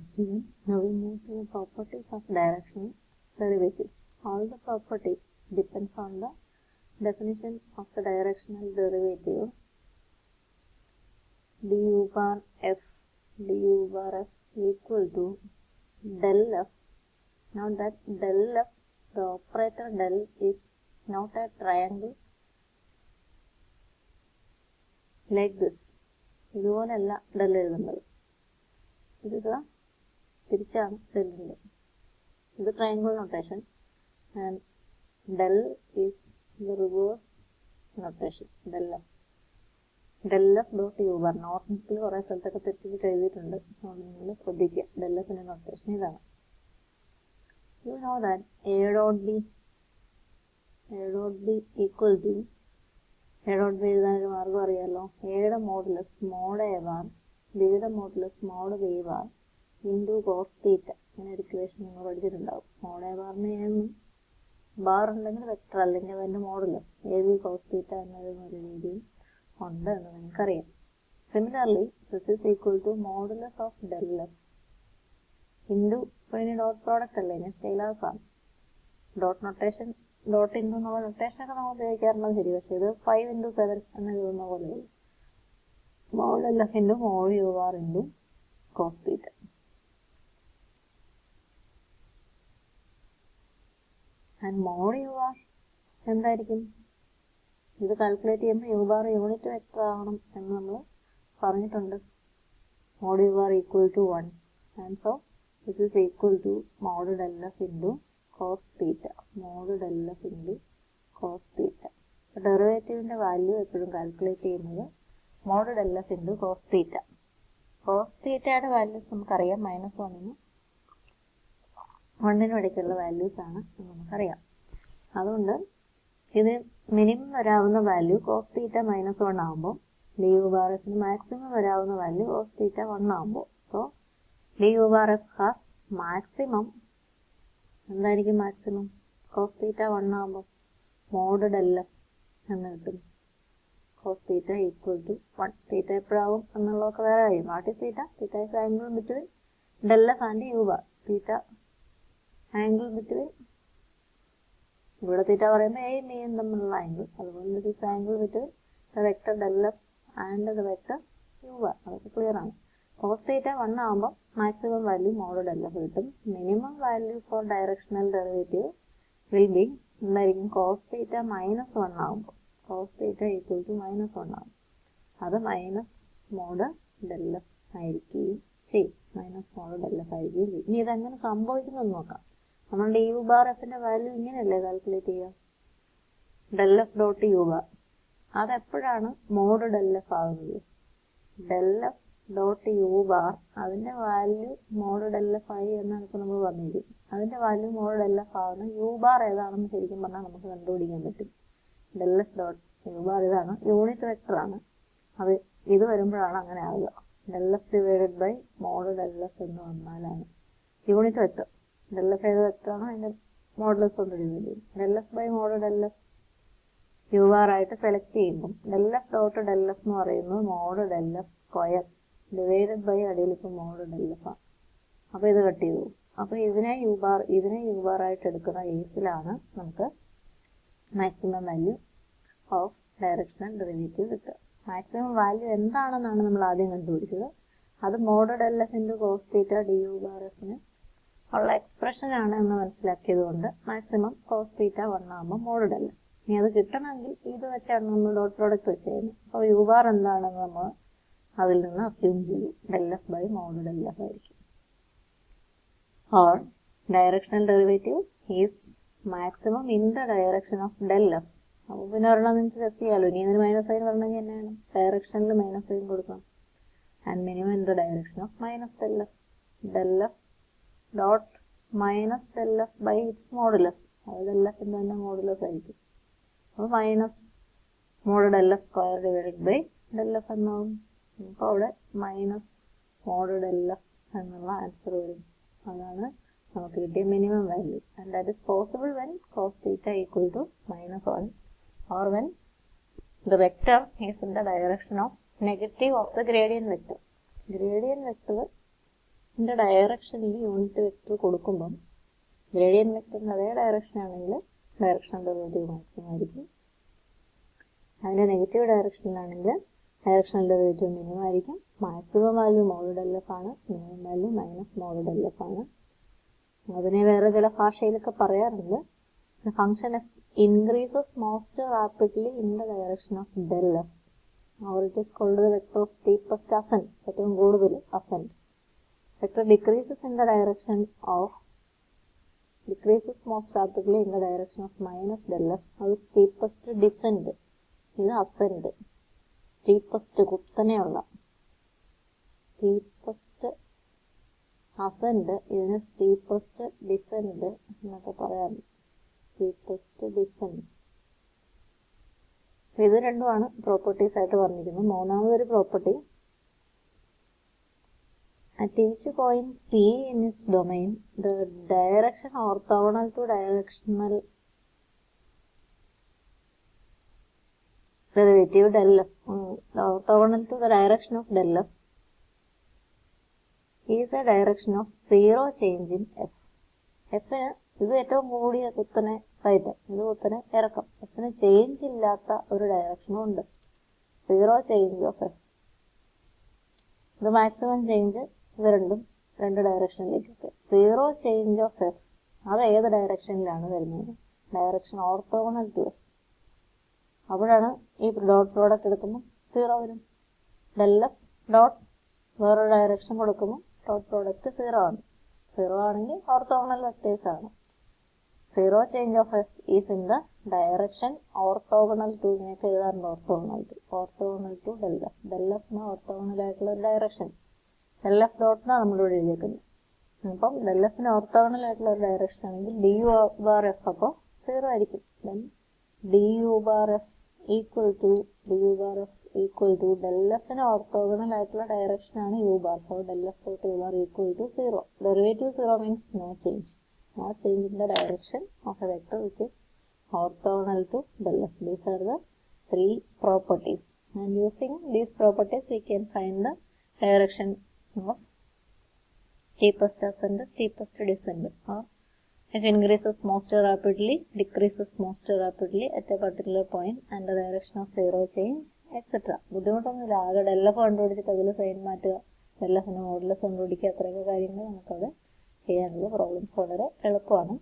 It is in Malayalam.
Students, now we move to the properties of directional derivatives. All the properties depends on the definition of the directional derivative. du bar f equal to del f. Now that del f, the operator del is not a triangle like this. ഇതുപോലല്ല del എഴുതുന്നത്. This is a തിരിച്ചാണ് ഡെല്ലിൻ്റെ. ഇത് triangle notation and del is the reverse notation. Del F dot U bar നോട്ടിൽ കുറേ സ്ഥലത്തൊക്കെ തെറ്റിച്ചിട്ട് എഴുതിയിട്ടുണ്ട്. നിങ്ങൾ ശ്രദ്ധിക്കുക, ഡെൽ എഫിൻ്റെ നൊട്ടേഷൻ ഇതാണ്. You know that A dot B equal to A dot B എഴുതാനൊരു മാർഗം അറിയാമല്ലോ. എയുടെ മോഡുലസ് മോഡ് എ ബാർ, ബിയുടെ modulus mod B bar into cos theta. ഇങ്ങനെ ഒരു ഇക്വേഷൻ നിങ്ങൾ പഠിച്ചിട്ടുണ്ടാവും. മോഡ് എ ബാറിന് എന്നും ബാർ ഉണ്ടെങ്കിൽ വെക്ടർ, അല്ലെങ്കിൽ അതിൻ്റെ modulus a b cos theta എന്നൊരു രീതിയിൽ ഉണ്ട് എന്ന് നിങ്ങൾക്കറിയാം. Similarly this is equal to modulus of del F into, ഇപ്പോൾ ഇനി ഡോട്ട് പ്രോഡക്റ്റ് അല്ലേ, ഇനി സ്കെയിലേഴ്സ് ആണ്. ഡോട്ട് നൊട്ടേഷൻ, ഡോട്ട് ഇൻറ്റു എന്നുള്ള നൊട്ടേഷനൊക്കെ നമ്മൾ ഉപയോഗിക്കാറുള്ളത് ശരി, പക്ഷേ ഇത് 5 into 7 എന്ന് എഴുതുന്ന പോലെ mod l f into mod U bar into cos theta. And mod U bar എന്തായിരിക്കും? ഇത് കാൽക്കുലേറ്റ് ചെയ്യുമ്പോൾ യു ബാർ യൂണിറ്റ് വെക്ടർ ആവണം എന്ന് നമ്മൾ പറഞ്ഞിട്ടുണ്ട്. Mod U bar equal to 1 and so this is equal to mod del F into cos theta. Mod del F into cos theta. ഡെറിവേറ്റീവിൻ്റെ വാല്യൂ എപ്പോഴും കാൽക്കുലേറ്റ് ചെയ്യുന്നത് mod del F into cos theta. Cos തീറ്റയുടെ വാല്യൂസ് നമുക്കറിയാം, -1നും 1നും ഇടയ്ക്കുള്ള വാല്യൂസ് ആണ് നമുക്കറിയാം. അതുകൊണ്ട് ഇത് മിനിമം വരാവുന്ന വാല്യൂ കോസ് തീറ്റ -1 ആകുമ്പോൾ ഡി യു ബാർ എഫിന് മാക്സിമം വരാവുന്ന വാല്യൂ കോസ് തീറ്റ 1 ആകുമ്പോൾ, so d U bar f has maximum. എന്തായിരിക്കും മാക്സിമം? കോസ് തീറ്റ 1 ആകുമ്പോൾ മോഡ് ഡെൽ എഫ് എന്ന് കിട്ടും. Cos theta equal to 1. Theta എപ്പോഴാവും എന്നുള്ളതൊക്കെ വേറെ കാര്യം. What is theta? Theta is angle between del F and u bar. Theta angle between, ഇവിടെ തീറ്റ പറയുമ്പോൾ എയും ബിയും തമ്മിലുള്ള ആംഗിൾ. അതുപോലെ this is angle between the vector del F and the vector U bar. അതൊക്കെ ക്ലിയർ ആണ്. കോസ് തീറ്റ 1 ആകുമ്പോൾ maximum value mod del F കിട്ടും. Minimum value for directional derivative will be എന്തായിരിക്കും? കോസ് തീറ്റ -1 ആകുമ്പോൾ കോസ് തീറ്റ ഈക്വൽ ടു -1 ആകും. അത് മൈനസ് മോഡ് ഡെൽ എഫ് ആയിരിക്കുകയും ചെയ്യും. മൈനസ് മോഡ് ഡെൽ എഫ് ആയിരിക്കുകയും ചെയ്യും. ഇനി ഇതെങ്ങനെ സംഭവിക്കുന്നതെന്ന് നോക്കാം. നമ്മൾ ഡി യു ബാർ എഫിൻ്റെ വാല്യൂ ഇങ്ങനെയല്ലേ കാൽക്കുലേറ്റ് ചെയ്യുക? Del F dot U bar. അതെപ്പോഴാണ് മോഡ് ഡെൽ എഫ് ആകുന്നത്? Del F dot U bar അതിൻ്റെ വാല്യൂ മോഡ് ഡെൽ എഫ് ആയി എന്നാണ് ഇപ്പോൾ നമ്മൾ പറഞ്ഞിരിക്കും. അതിൻ്റെ വാല്യൂ മോഡ് ഡെൽ എഫ് ആകുന്ന യു ബാർ ഏതാണെന്ന് ശരിക്കും പറഞ്ഞാൽ നമുക്ക് കണ്ടുപിടിക്കാൻ പറ്റും. Del F dot U bar ഇതാണ്, യൂണിറ്റ് വെക്ടർ ആണ്. അത് ഇത് വരുമ്പോഴാണ് അങ്ങനെ ആവുക. Del F divided by mod del f എന്ന് വന്നാലാണ് യൂണിറ്റ് വെക്ടർ. ഡെൽ എഫ് ഏത് വെക്ടറാണോ അതിൻ്റെ മോഡുലസ് കൊണ്ട് ഡിവൈഡ് ചെയ്യും. Del F by mod del f u bar ആയിട്ട് സെലക്ട് ചെയ്യുമ്പോൾ del F dot del f എന്ന് പറയുന്നത് mod del f square divided by അടിയിൽ ഇപ്പോൾ മോഡ് ഡെൽ എഫ് ആണ്. അപ്പോൾ ഇത് കട്ട് ചെയ്തു. അപ്പോൾ ഇതിനെ യു ബാർ ആയിട്ട് എടുക്കുന്ന കേസിലാണ് നമുക്ക് maximum value of directional derivative കിട്ടുക. മാക്സിമം വാല്യൂ എന്താണെന്നാണ് നമ്മൾ ആദ്യം കണ്ടുപിടിച്ചത്. അത് mod del F into cos theta d U bar എഫിന് ഉള്ള എക്സ്പ്രഷനാണ് എന്ന് മനസ്സിലാക്കിയത് കൊണ്ട് മാക്സിമം കോസ് തീറ്റ 1 ആകുമ്പോൾ മോഡ് ഡെൽ എഫ്. ഇനി അത് കിട്ടണമെങ്കിൽ ഇത് വെച്ചാണ് നമ്മൾ ഡോട്ട് പ്രോഡക്റ്റ് വെച്ച് ചെയ്യുന്നത്. അപ്പോൾ യു ബാർ എന്താണെന്ന് നമ്മൾ അതിൽ നിന്ന് അസ്യൂം ചെയ്യും. Del F by mod del F ആയിരിക്കും. Or directional derivative is maximum in the direction of del F. അപ്പോൾ പിന്നെ ഒരെണ്ണം നിങ്ങൾക്ക് ടെസ്റ്റ് ചെയ്യാമല്ലോ. ഇനി അതിന് മൈനസ് സൈൻ വരണമെങ്കിൽ തന്നെയാണ് ഡയറക്ഷനിൽ മൈനസ് സൈൻ കൊടുക്കണം. And minimum in the direction of minus del f. Del F dot minus del F by its modulus. അത് ഡെൽ എഫിൻ്റെ തന്നെ മോഡുലസ് ആയിരിക്കും. അപ്പോൾ minus mod del f square divided by del f എന്നാവും. അപ്പോൾ അവിടെ മൈനസ് മോഡ് ഡെൽ എഫ് എന്നുള്ള ആൻസർ വരും. അതാണ് നമുക്ക് കിട്ടിയ minimum value. And that is possible when cos theta equal to -1 or when the vector is in the direction of negative of the gradient vector. Gradient vector ഇതിൻ്റെ ഡയറക്ഷനിൽ യൂണിറ്റ് വെക്ടർ കൊടുക്കുമ്പം ഗ്രേഡിയൻറ്റ് വെക്ടറിൻ്റെ അതേ ഡയറക്ഷൻ ആണെങ്കിൽ ഡയറക്ഷണൽ ഡെറിവേറ്റീവ് മാക്സിമം ആയിരിക്കും. അതിൻ്റെ നെഗറ്റീവ് ഡയറക്ഷനിലാണെങ്കിൽ ഡയറക്ഷണൽ ഡെറിവേറ്റീവ് മിനിമം ആയിരിക്കും. Maximum value mod del F ആണ്, minimum value minus mod del F ആണ്. അതിനെ വേറെ ചില ഭാഷയിലൊക്കെ പറയാറുണ്ട്. The function f increases most rapidly in the direction of del f, or it is called the vector of steepest ascent. ഏറ്റവും കൂടുതൽ ascent. Vector decreases most rapidly in the direction of minus del f. അത് steepest descent. ഇത് ascent. steepest കുത്തനെയുള്ള steepest ascent, ഇതിന് steepest descent എന്നൊക്കെ പറയാറുണ്ട്. steepest descent. ഇത് രണ്ടുമാണ് പ്രോപ്പർട്ടീസ് ആയിട്ട് പറഞ്ഞിരിക്കുന്നത്. മൂന്നാമതൊരു property, at each point P in its domain, the direction orthogonal to directional derivative del f, orthogonal to the direction of del f, is a direction of zero change in f. f ഇത് ഏറ്റവും കൂടിയ കുത്തനെ കയറ്റം, ഇത് കുത്തനെ ഇറക്കം. എഫിന് ചേഞ്ച് ഇല്ലാത്ത ഒരു ഡയറക്ഷനും ഉണ്ട്, സീറോ ചേഞ്ച് ഓഫ് എഫ്. ഇത് മാക്സിമം ചേഞ്ച്, ഇത് രണ്ട് ഡയറക്ഷനിലേക്കൊക്കെ. സീറോ ചേഞ്ച് ഓഫ് എഫ് അത് ഏത് ഡയറക്ഷനിലാണ് വരുന്നത്? Direction orthogonal to f. അപ്പോഴാണ് ഈ ഡോട്ട് പ്രോഡക്റ്റ് എടുക്കുമ്പോൾ സീറോ വരും. ഡെൽ എഫ് ഡോട്ട് വേറൊരു ഡയറക്ഷൻ കൊടുക്കുമ്പോൾ ഡോട്ട് പ്രോഡക്റ്റ് സീറോ ആണ്. സീറോ ആണെങ്കിൽ ഓർത്തോഗണൽ വെക്ടേഴ്സ് ആണ്. Zero change of f is in the direction orthogonal to, ഇങ്ങനെയൊക്കെ എഴുതാറുണ്ട്. Orthogonal to del f. Del എഫിന് ഓർത്തോഗണൽ ആയിട്ടുള്ള ഒരു ഡയറക്ഷൻ, ഡെൽ എഫ് ഡോട്ടിനാണ് നമ്മളിവിടെ എഴുതിയേക്കുന്നത്. അപ്പം ഡെൽ എഫിന് ഓർത്തോഗണൽ ആയിട്ടുള്ള ഒരു ഡയറക്ഷൻ ആണെങ്കിൽ ഡി യു ബാർ എഫ് അപ്പോൾ സീറോ ആയിരിക്കും. Then d U bar f equal to del എഫിന് ഓർത്തോഗണൽ ആയിട്ടുള്ള ഡയറക്ഷൻ ആണ് u bar. So del F dot U bar equal to zero. Derivative zero means no change. No change in the direction of a vector which is orthogonal to del f. These are the three properties, and using these properties we can find the direction of steepest ascent, steepest descent, or if increases most rapidly, decreases most rapidly at a particular point, and the direction of zero change, etc. ബുദ്ധിമുട്ടൊന്നുമില്ല. ആകെ ഡെൽ എഫ് കണ്ടുപിടിച്ചിട്ട് അതിൽ സൈൻ മാറ്റുക, ഡെൽ എഫിന് മോഡുലസ് കണ്ടുപിടിക്കുക, അത്രയൊക്കെ കാര്യങ്ങൾ നമുക്കവിടെ ചെയ്യാനുള്ള പ്രോബ്ലംസ് വളരെ എളുപ്പമാണ്.